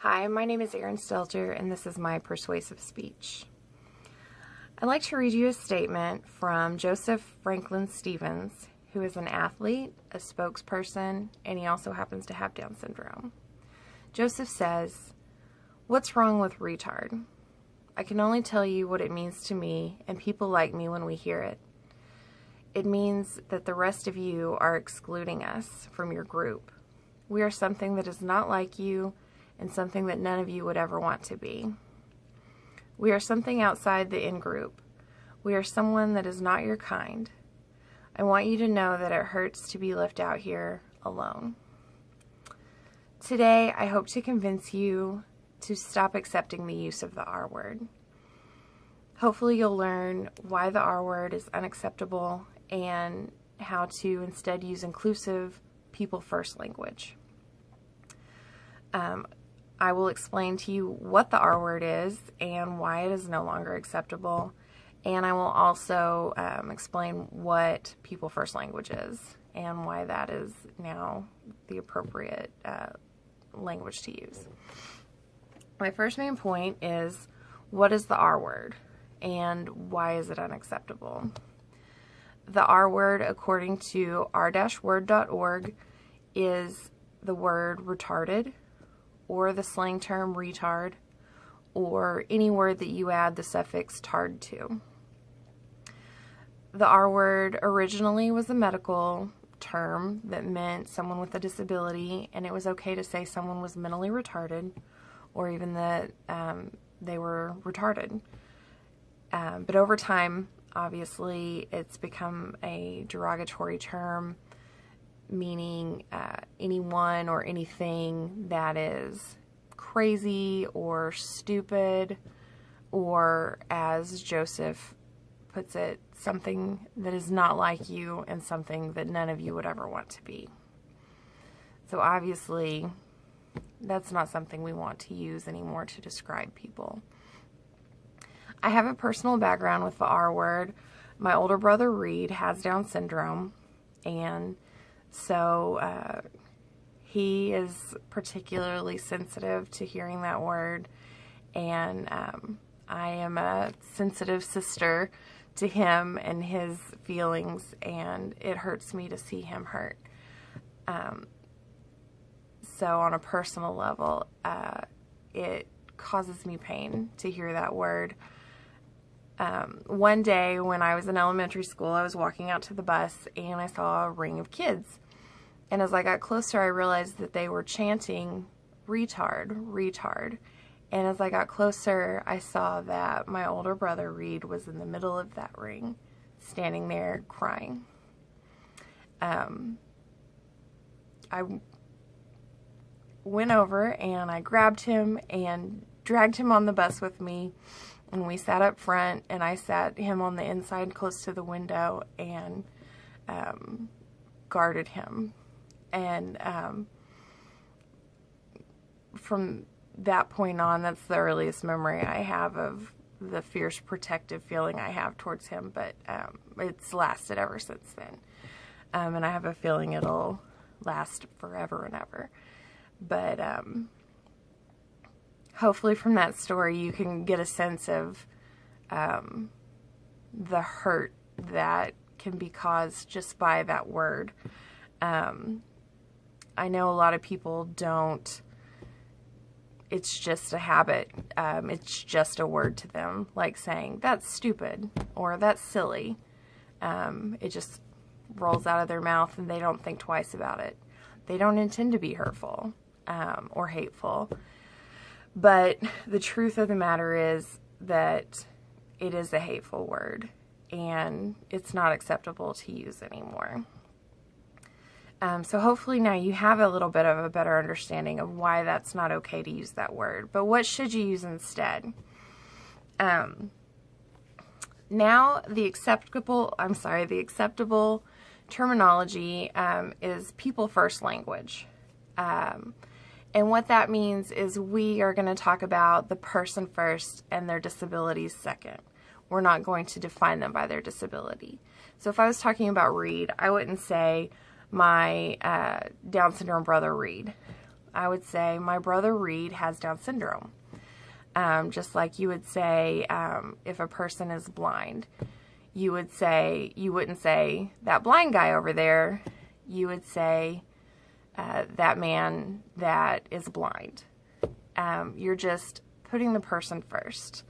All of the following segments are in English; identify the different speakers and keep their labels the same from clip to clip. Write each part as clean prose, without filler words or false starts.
Speaker 1: Hi, my name is Erin Stelter, and this is my persuasive speech. I'd like to read you a statement from Joseph Franklin Stevens, who is an athlete, a spokesperson, and he also happens to have Down syndrome. Joseph says, "What's wrong with retard? I can only tell you what it means to me and people like me when we hear it. It means that the rest of you are excluding us from your group. We are something that is not like you and something that none of you would ever want to be. We are something outside the in-group. We are someone that is not your kind. I want you to know that it hurts to be left out here alone." Today, I hope to convince you to stop accepting the use of the R word. Hopefully, you'll learn why the R word is unacceptable and how to instead use inclusive, people-first language. I will explain to you what the R word is and why it is no longer acceptable. And I will also explain what people first language is and why that is now the appropriate language to use. My first main point is, what is the R word and why is it unacceptable? The R word, according to r-word.org, is the word retarded, or the slang term retard, or any word that you add the suffix tard to. The R word originally was a medical term that meant someone with a disability, and it was okay to say someone was mentally retarded, or even that they were retarded. But over time, obviously, it's become a derogatory term, meaning anyone or anything that is crazy or stupid, or as Joseph puts it, something that is not like you and something that none of you would ever want to be. So obviously, that's not something we want to use anymore to describe people. I have a personal background with the R word. My older brother Reed has Down syndrome, and so he is particularly sensitive to hearing that word, and I am a sensitive sister to him and his feelings, and it hurts me to see him hurt. So on a personal level, it causes me pain to hear that word. One day when I was in elementary school, I was walking out to the bus and I saw a ring of kids. And as I got closer, I realized that they were chanting retard, retard. And as I got closer, I saw that my older brother Reed was in the middle of that ring, standing there crying. I went over and I grabbed him and dragged him on the bus with me, and we sat up front, and I sat him on the inside close to the window and guarded him. And from that point on, that's the earliest memory I have of the fierce protective feeling I have towards him, but it's lasted ever since then. And I have a feeling it'll last forever and ever. But hopefully from that story you can get a sense of the hurt that can be caused just by that word. I know a lot of people don't, it's just a habit, it's just a word to them, like saying, "That's stupid," or "That's silly." It just rolls out of their mouth and they don't think twice about it. They don't intend to be hurtful or hateful. But the truth of the matter is that it is a hateful word, and it's not acceptable to use anymore. So hopefully now you have a little bit of a better understanding of why that's not okay to use that word. But what should you use instead? Now the acceptable terminology is people first language. And what that means is we are going to talk about the person first and their disabilities second. We're not going to define them by their disability. So if I was talking about Reed, I wouldn't say my Down syndrome brother Reed. I would say, my brother Reed has Down syndrome. Just like you would say, if a person is blind, you wouldn't say, that blind guy over there. You would say, that man that is blind. You're just putting the person first.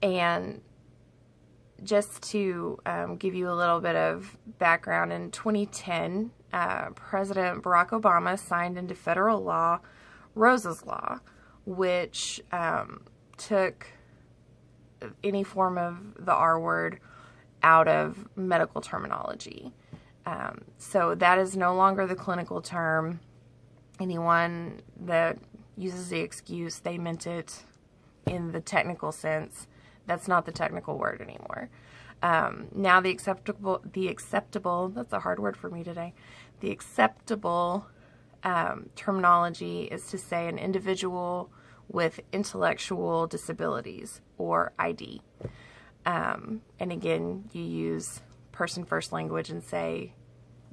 Speaker 1: And just to give you a little bit of background, in 2010, President Barack Obama signed into federal law Rose's Law, which took any form of the R word out of medical terminology. So that is no longer the clinical term. Anyone that uses the excuse they meant it in the technical sense, that's not the technical word anymore. Now the acceptable, that's a hard word for me today, the acceptable terminology is to say an individual with intellectual disabilities, or ID. And again, you use person first language and say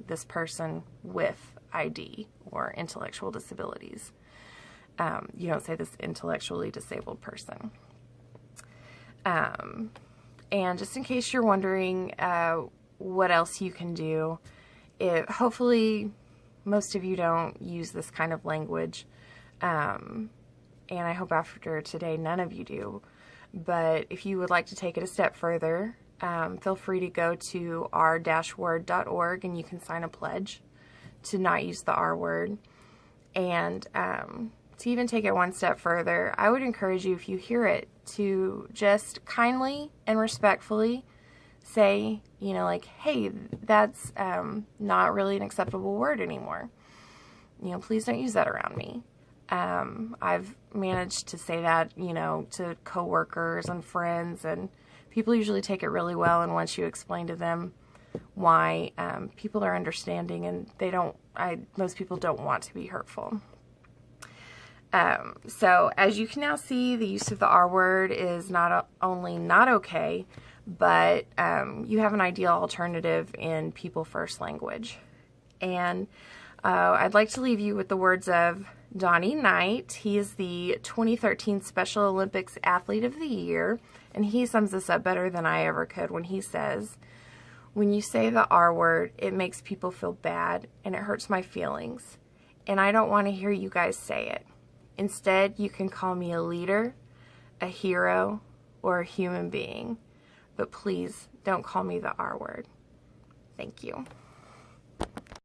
Speaker 1: this person with ID or intellectual disabilities. You don't say this intellectually disabled person. And just in case you're wondering what else you can do, hopefully most of you don't use this kind of language, and I hope after today none of you do. But if you would like to take it a step further, feel free to go to r-word.org and you can sign a pledge to not use the R word. And to even take it one step further, I would encourage you, if you hear it, to just kindly and respectfully say, like, hey, that's not really an acceptable word anymore. Please don't use that around me. I've managed to say that, to coworkers and friends, and people usually take it really well. And once you explain to them why, people are understanding, and most people don't want to be hurtful. So as you can now see, the use of the R word is not only not okay, but you have an ideal alternative in people first language. And I'd like to leave you with the words of Donnie Knight. He is the 2013 Special Olympics Athlete of the Year, and he sums this up better than I ever could when he says, "When you say the R word, it makes people feel bad, and it hurts my feelings, and I don't want to hear you guys say it. Instead, you can call me a leader, a hero, or a human being, but please don't call me the R word." Thank you.